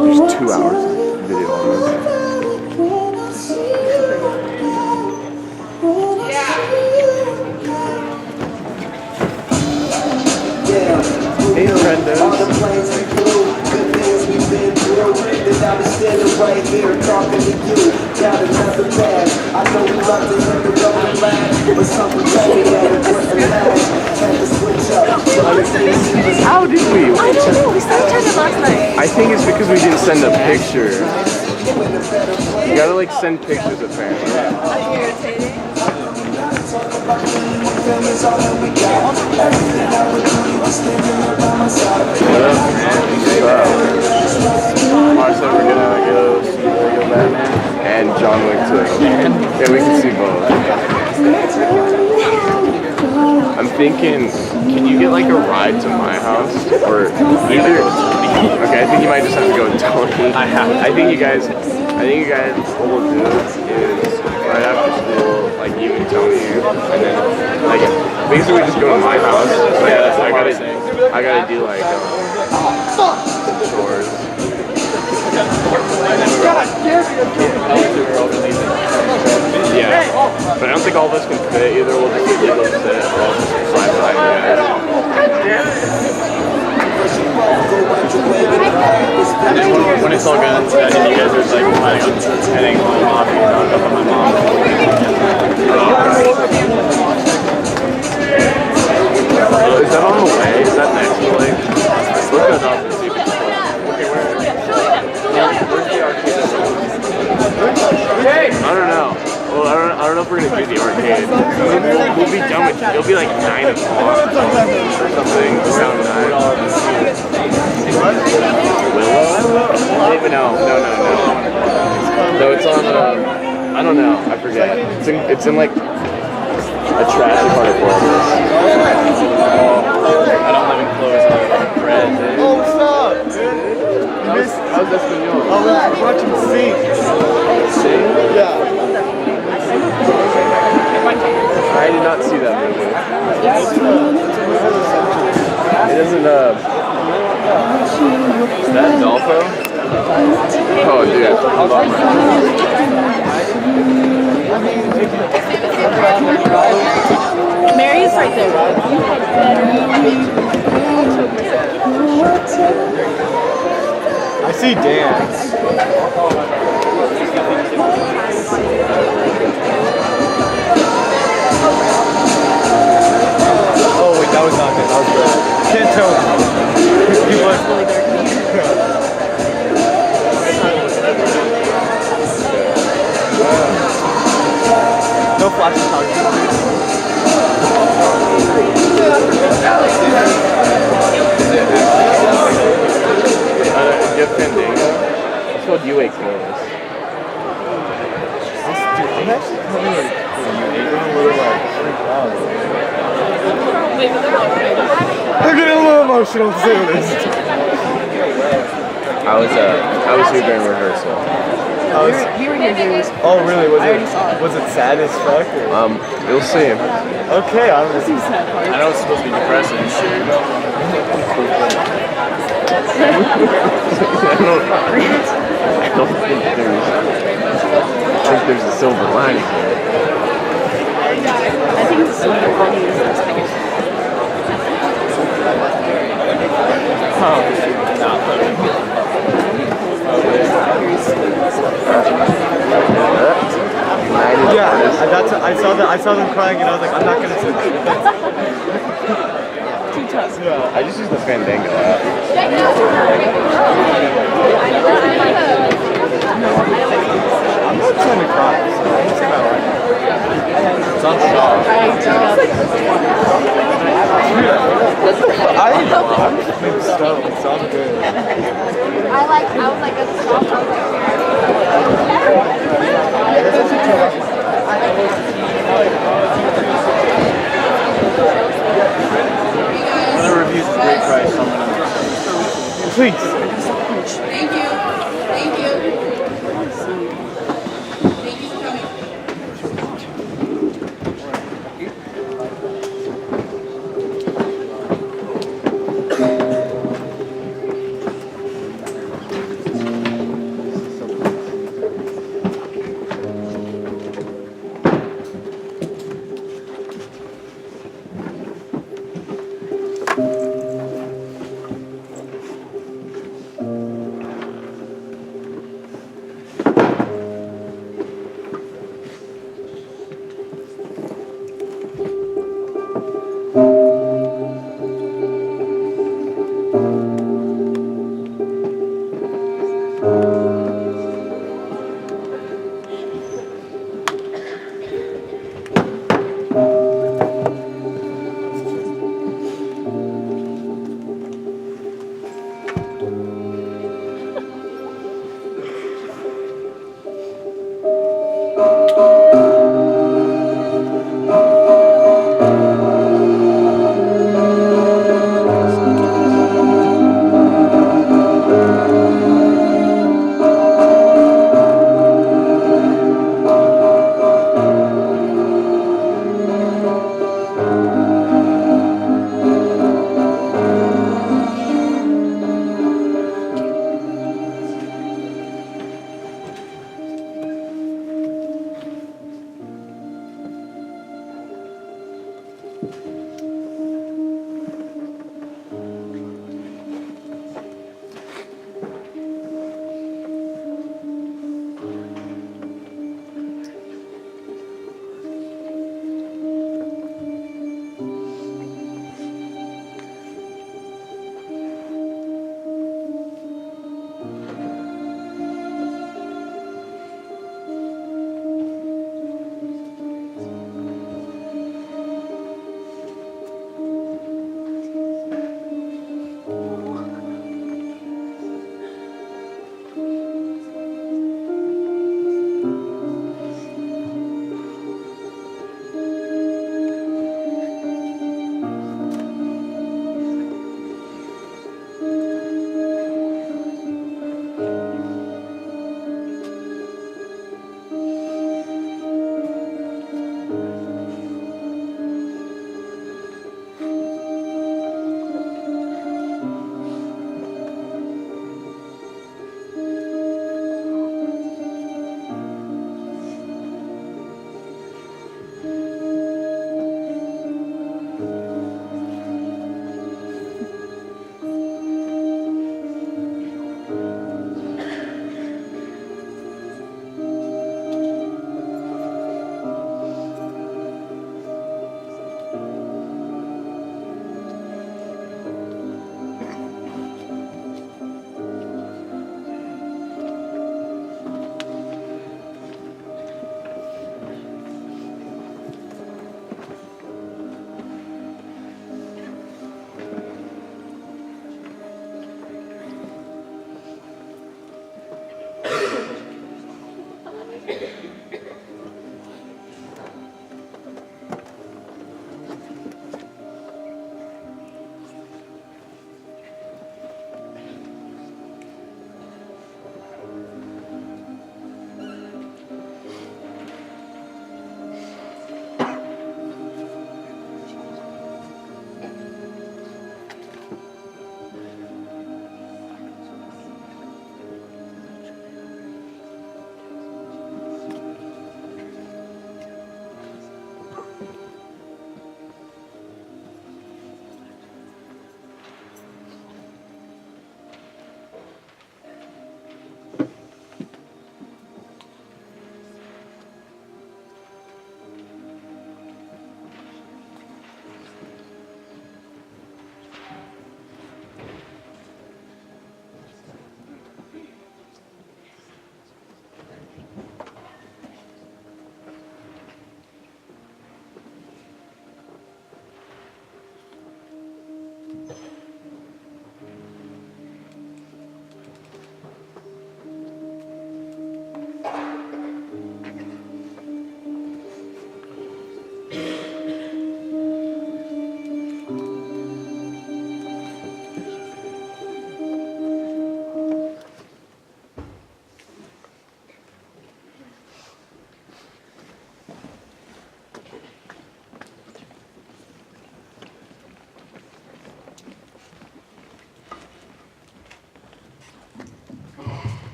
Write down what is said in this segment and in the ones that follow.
There's 2 hours of video on this. Hey, Brenda. How did we? I don't know. We started talking last night. I think it's because we didn't send a picture. You gotta like send pictures apparently. Irritating. Alright, so we're gonna go see Lego Batman and John Wick 2. Yeah, we can see both. I'm thinking, can you get like a ride to my house? Or either. Okay, I think you might just have to go with Tony. I think you guys, what we'll do is right after school, like you and Tony, and then like basically just go to my house. Yeah, I gotta do like some chores. Yeah, but I don't think all of us can fit. Either we'll just get those sit or I'll just slide by you guys. And then when it's all good, and you guys are like planning on heading home off and up with my mom. Is that on the way? Is that next to like? Look that up and see if it's okay, where's the arcade? I don't know. Well, I don't know if we're gonna do the arcade. We'll be done with it. It'll be like 9 o'clock or something. Around 9. Willow? No. No, it's on. I don't know. I forget. It's in like a trashy part of Florida. I don't live in clothes, I live in bread. Oh, what's up, dude? How's Espanol? I was watching Sing. Sing? Yeah. I did not see that movie. It doesn't, is that Dolpho? Oh, dude. Mary's right there. I see Dan. Oh wait, that was not good. That was bad. Can't tell. People are really dark. No flash photography, please. Get Fandango. It's called UA Clothes. I'm actually coming like a little like freaked out. I'm getting a little emotional to say this. I was here during rehearsal. We were here doing this. Oh really? I already saw it. Was it sad as fuck? Or? You'll see. Okay, I don't know. I know it's supposed to be depressing. I don't think there's a silver lining here. I think the silver lining is this thing. Yeah, I saw them crying and I was like, I'm not gonna sit there. Too tough. Yeah. I just use the Fandango app. I'm not trying to cry. So I'm just kind of like, It's on Shaw. I'm maybe stoned, so I'm good. I was like a soft I'm gonna review the great price. Please. Thank you. Thank you. Thank you for coming.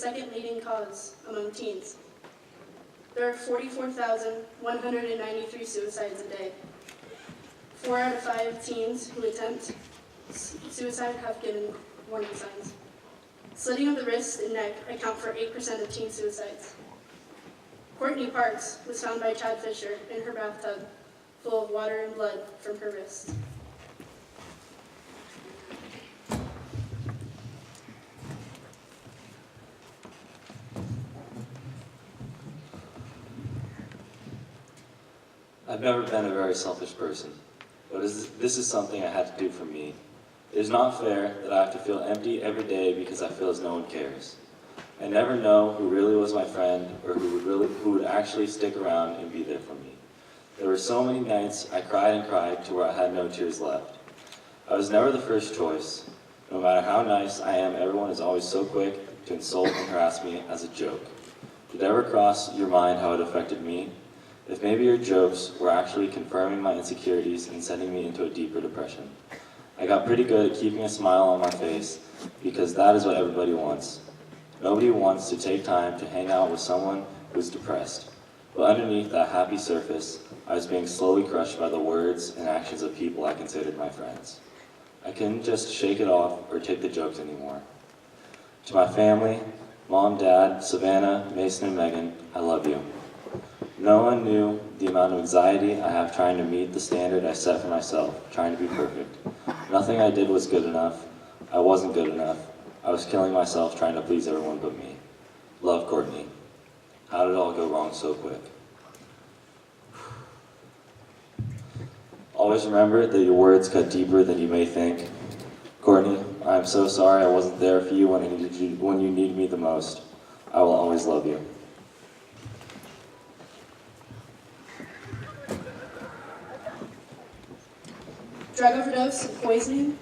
second leading cause among teens. There are 44,193 suicides a day. 4 out of 5 teens who attempt suicide have given warning signs. Slitting of the wrist and neck account for 8% of teen suicides. Courtney Parks was found by Chad Fisher in her bathtub, full of water and blood from her wrist. I've never been a very selfish person, but this is something I had to do for me. It is not fair that I have to feel empty every day because I feel as no one cares. I never know who really was my friend or who would actually stick around and be there for me. There were so many nights I cried and cried to where I had no tears left. I was never the first choice. No matter how nice I am, everyone is always so quick to insult and harass me as a joke. Did it ever cross your mind how it affected me? If maybe your jokes were actually confirming my insecurities and sending me into a deeper depression. I got pretty good at keeping a smile on my face because that is what everybody wants. Nobody wants to take time to hang out with someone who's depressed. But underneath that happy surface, I was being slowly crushed by the words and actions of people I considered my friends. I couldn't just shake it off or take the jokes anymore. To my family, Mom, Dad, Savannah, Mason, and Megan, I love you. No one knew the amount of anxiety I have trying to meet the standard I set for myself, trying to be perfect. Nothing I did was good enough. I wasn't good enough. I was killing myself trying to please everyone but me. Love, Courtney. How did it all go wrong so quick? Always remember that your words cut deeper than you may think. Courtney, I am so sorry I wasn't there for you when you needed me the most. I will always love you. Drug overdose and poisoning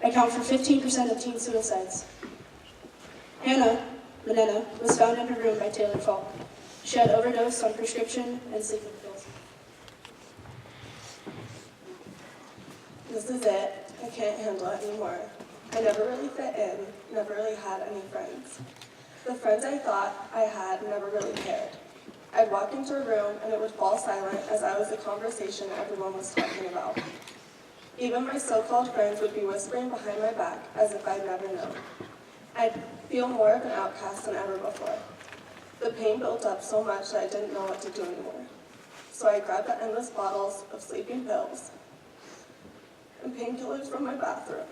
account for 15% of teen suicides. Hannah Manena was found in her room by Taylor Falk. She had overdosed on prescription and sleeping pills. This is it. I can't handle it anymore. I never really fit in, never really had any friends. The friends I thought I had never really cared. I'd walk into a room and it would fall silent as I was the conversation everyone was talking about. Even my so-called friends would be whispering behind my back as if I'd never known. I'd feel more of an outcast than ever before. The pain built up so much that I didn't know what to do anymore. So I grabbed the endless bottles of sleeping pills and painkillers from my bathroom.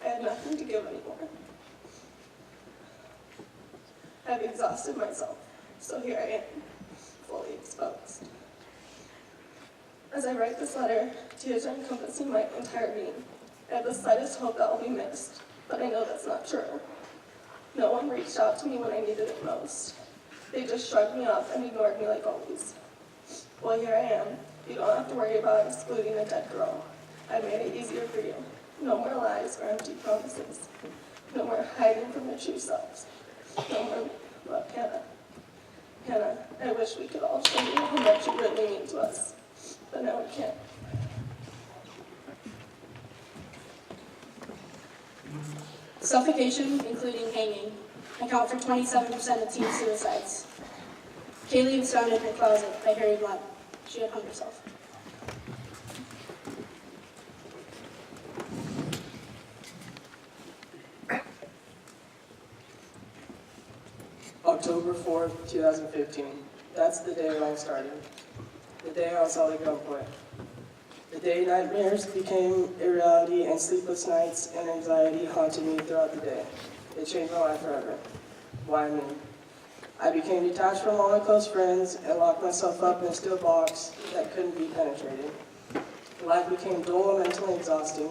I had nothing to give anymore. I've exhausted myself, so here I am, fully exposed. As I write this letter, tears are encompassing my entire being. I have the slightest hope that I'll be missed, but I know that's not true. No one reached out to me when I needed it most. They just shrugged me off and ignored me like always. Well, here I am. You don't have to worry about excluding a dead girl. I made it easier for you. No more lies or empty promises. No more hiding from your true selves. No more love, Hannah. Hannah, I wish we could all show you how much you really mean to us, but now we can't. Suffocation, including hanging, account for 27% of teen suicides. Kaylee was found in her closet by Harry Blunt. She had hung herself. October 4th, 2015. That's the day it all started. The day I was held at gunpoint. The day nightmares became a reality and sleepless nights and anxiety haunted me throughout the day. It changed my life forever. Why me? I became detached from all my close friends and locked myself up in a steel box that couldn't be penetrated. Life became dull and mentally exhausting,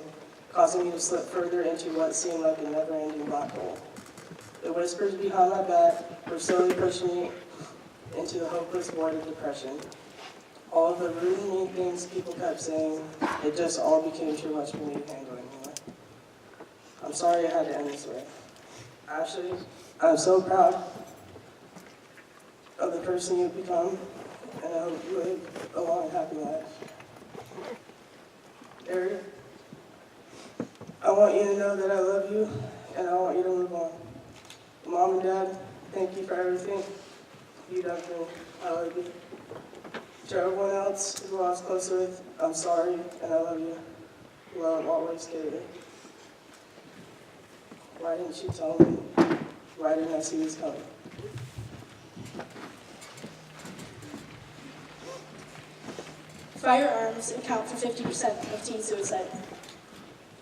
causing me to slip further into what seemed like a never-ending black hole. The whispers behind my back were slowly pushing me into the hopeless void of depression. All of the rude and mean things people kept saying, it just all became too much for me to handle anymore. I'm sorry I had to end this way. Ashley, I'm so proud of the person you've become, and I hope you live a long and happy life. Eric, I want you to know that I love you, and I want you to move on. Mom and Dad, thank you for everything you've done for me. I love you. To everyone else who I was close with, I'm sorry and I love you. Love always, Katie. Why didn't you tell me? Why didn't I see this coming? Firearms account for 50% of teen suicide.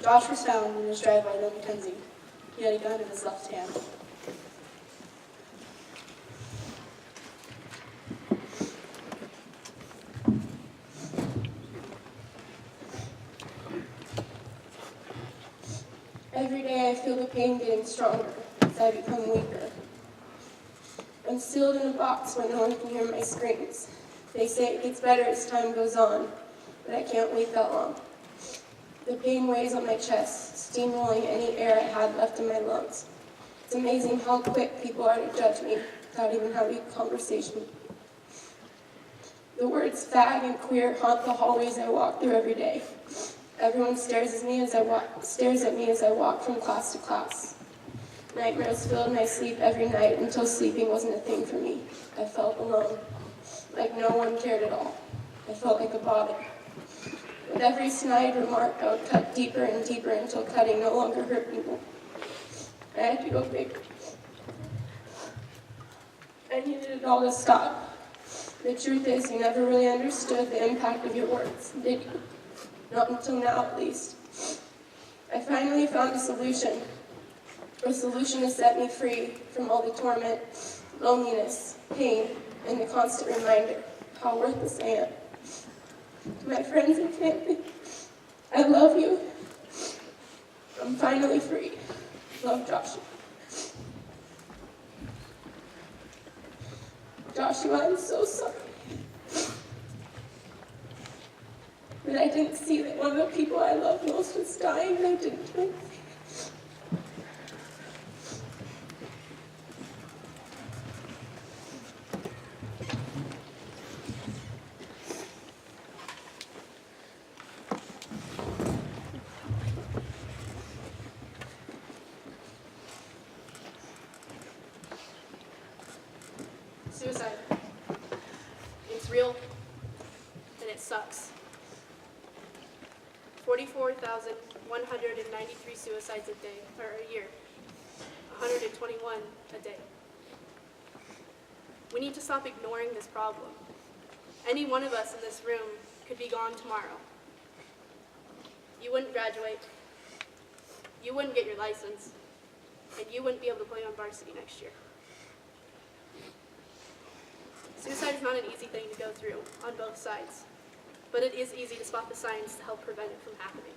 Josh was found in his driveway near Mackenzie. He had a gun in his left hand. Every day I feel the pain getting stronger as I become weaker. I'm sealed in a box where no one can hear my screams. They say it gets better as time goes on, but I can't wait that long. The pain weighs on my chest, steamrolling any air I had left in my lungs. It's amazing how quick people are to judge me without even having a conversation. The words fag and queer haunt the hallways I walk through every day. Everyone stares at me as I walk from class to class. Nightmares filled my sleep every night until sleeping wasn't a thing for me. I felt alone, like no one cared at all. I felt like a bother. With every snide remark, I would cut deeper and deeper until cutting no longer hurt people. I had to go big. I needed it all to stop. The truth is, you never really understood the impact of your words, did you? Not until now, at least. I finally found a solution to set me free from all the torment, loneliness, pain, and the constant reminder of how worthless I am. To my friends and family, I love you. I'm finally free. Love, Joshua. Joshua, I'm so sorry. But I didn't see that one of the people I love most was dying, and I didn't do anything. Suicide. It's real, and it sucks. 44,193 suicides a year, 121 a day. We need to stop ignoring this problem. Any one of us in this room could be gone tomorrow. You wouldn't graduate, you wouldn't get your license, and you wouldn't be able to play on varsity next year. Suicide is not an easy thing to go through on both sides, but it is easy to spot the signs to help prevent it from happening.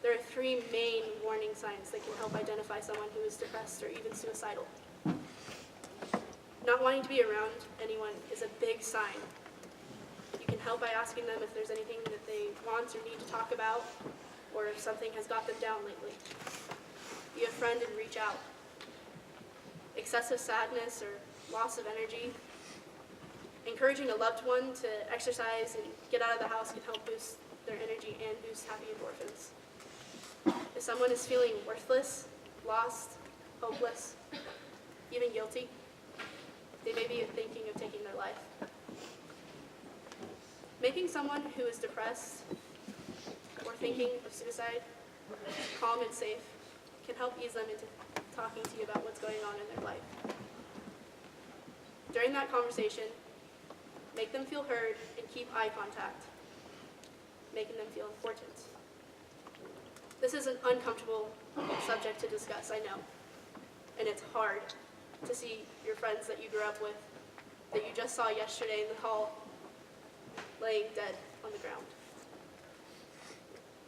There are 3 main warning signs that can help identify someone who is depressed or even suicidal. Not wanting to be around anyone is a big sign. You can help by asking them if there's anything that they want or need to talk about, or if something has got them down lately. Be a friend and reach out. Excessive sadness or loss of energy. Encouraging a loved one to exercise and get out of the house can help boost their energy and boost happy endorphins. If someone is feeling worthless, lost, hopeless, even guilty, they may be thinking of taking their life. Making someone who is depressed or thinking of suicide calm and safe can help ease them into talking to you about what's going on in their life. During that conversation, make them feel heard and keep eye contact, making them feel important. This is an uncomfortable subject to discuss, I know, and it's hard to see your friends that you grew up with, that you just saw yesterday in the hall, laying dead on the ground.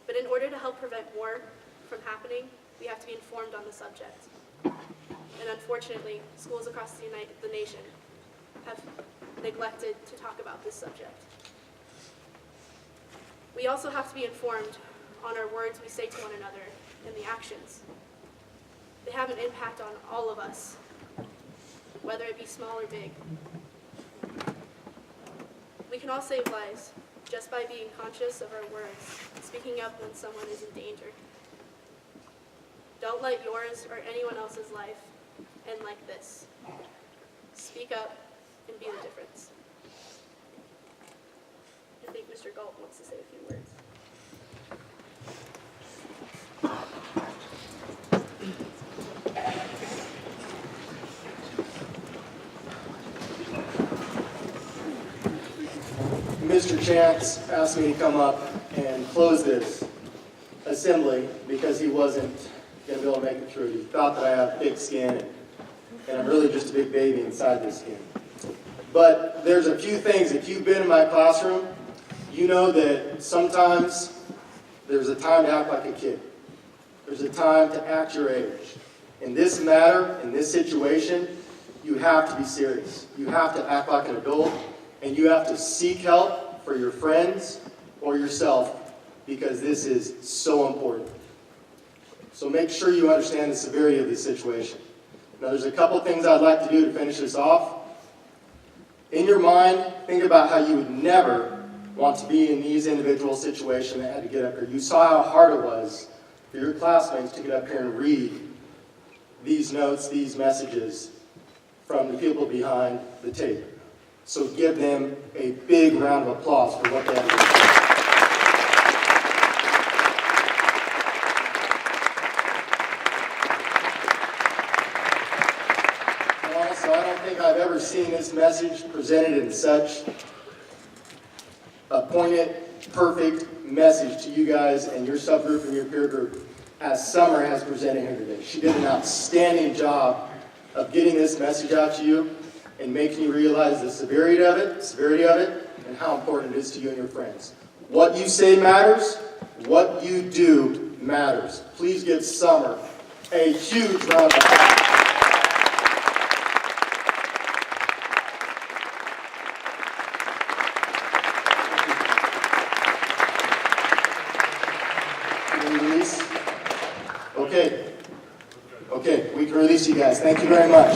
But in order to help prevent more from happening, we have to be informed on the subject. And unfortunately, schools across the nation have neglected to talk about this subject. We also have to be informed on our words we say to one another and the actions. They have an impact on all of us, whether it be small or big. We can all save lives just by being conscious of our words, speaking up when someone is in danger. Don't let yours or anyone else's life and like this. Speak up and be the difference. I think Mr. Galt wants to say a few words. Mr. Chance asked me to come up and close this assembly because he wasn't going to be able to make it through. He thought that I have thick skin and I'm really just a big baby inside this skin. But there's a few things, if you've been in my classroom, you know that sometimes there's a time to act like a kid. There's a time to act your age. In this matter, in this situation, you have to be serious. You have to act like an adult, and you have to seek help for your friends or yourself because this is so important. So make sure you understand the severity of this situation. Now there's a couple things I'd like to do to finish this off. In your mind, think about how you would never want to be in these individual situations that had to get up here. You saw how hard it was for your classmates to get up here and read these notes, these messages from the people behind the tape. So give them a big round of applause for what they have to do. Also, I don't think I've ever seen this message presented in such a poignant, perfect message to you guys and your subgroup and your peer group as Summer has presented here today. She did an outstanding job of getting this message out to you and making you realize the severity of it, and how important it is to you and your friends. What you say matters, what you do matters. Please give Summer a huge round of applause. Can we release? Okay, we can release you guys. Thank you very much.